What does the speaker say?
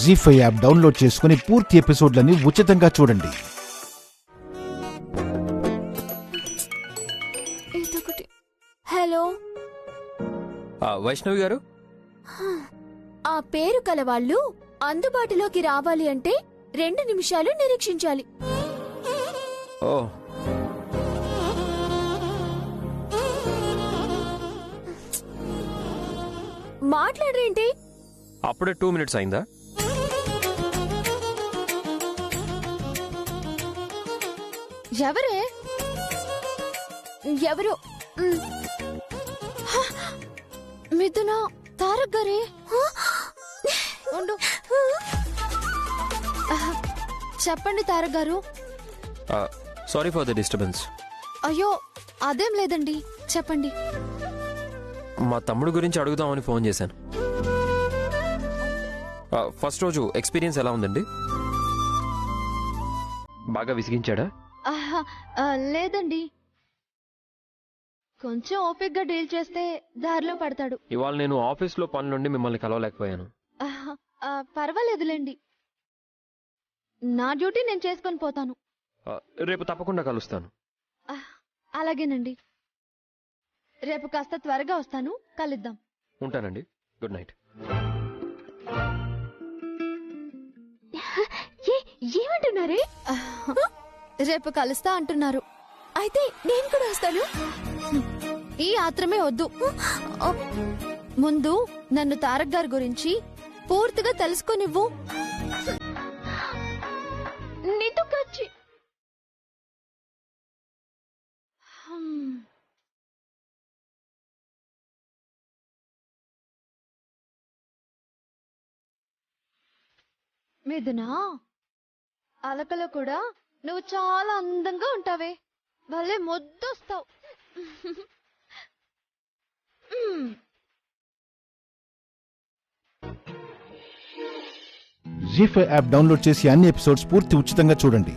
జీ5 app download చేసుకుని పూర్తి ఎపిసోడ్లని ఉచితంగా చూడండి. హలో వైష్ణవి గారు, ఆ పేరు కలవాళ్ళు అందుబాటులోకి రావాలి అంటే 2 నిమిషాలు నిరీక్షించాలి. ఓ మాట్లాడరేంటి? అప్పుడే 2 minutes అయిందా? ఎవరే? ఎవరు? మిథున, తారక్ గారే. ఉండు. చెప్పండి తారక్ గారు. Sorry for the disturbance. అయ్యో అదేం లేదండి, చెప్పండి. మా తమ్ముడు గురించి అడుగుదామని ఫోన్ చేశాను. ఫస్ట్ రోజు ఎక్స్పీరియన్స్ ఎలా ఉందండి? బాగా విసిగించాడా? లేదండి, కొంచెం ఓపిక్గా డీల్ చేస్తే దారిలో పడతాడు. ఇవాళ నేను ఆఫీస్లో పని నుండి మిమ్మల్ని కలవలేకపోయాను. పర్వాలేదులేండి, నా డ్యూటీ నేను చేసుకొని పోతాను. రేపు తప్పకుండా కలుస్తాను. అలాగేనండి, రేపు కాస్త త్వరగా వస్తాను, కలుద్దాం. ఉంటానండి, గుడ్ నైట్. ఏమంటున్నారే? రేపు కలుస్తా అంటున్నారు. అయితే నేను కూడా వస్తాను. ఈ ఆత్రమే వద్దు, ముందు నన్ను తారక్ గారి గురించి పూర్తిగా తెలుసుకోనివ్వు. మిథునా, అలకలో కూడా నువ్వు చాలా అందంగా ఉంటావే, భలే ముద్దొస్తావు. జీ5 యాప్ డౌన్లోడ్ చేసి అన్ని ఎపిసోడ్స్ పూర్తి ఉచితంగా చూడండి.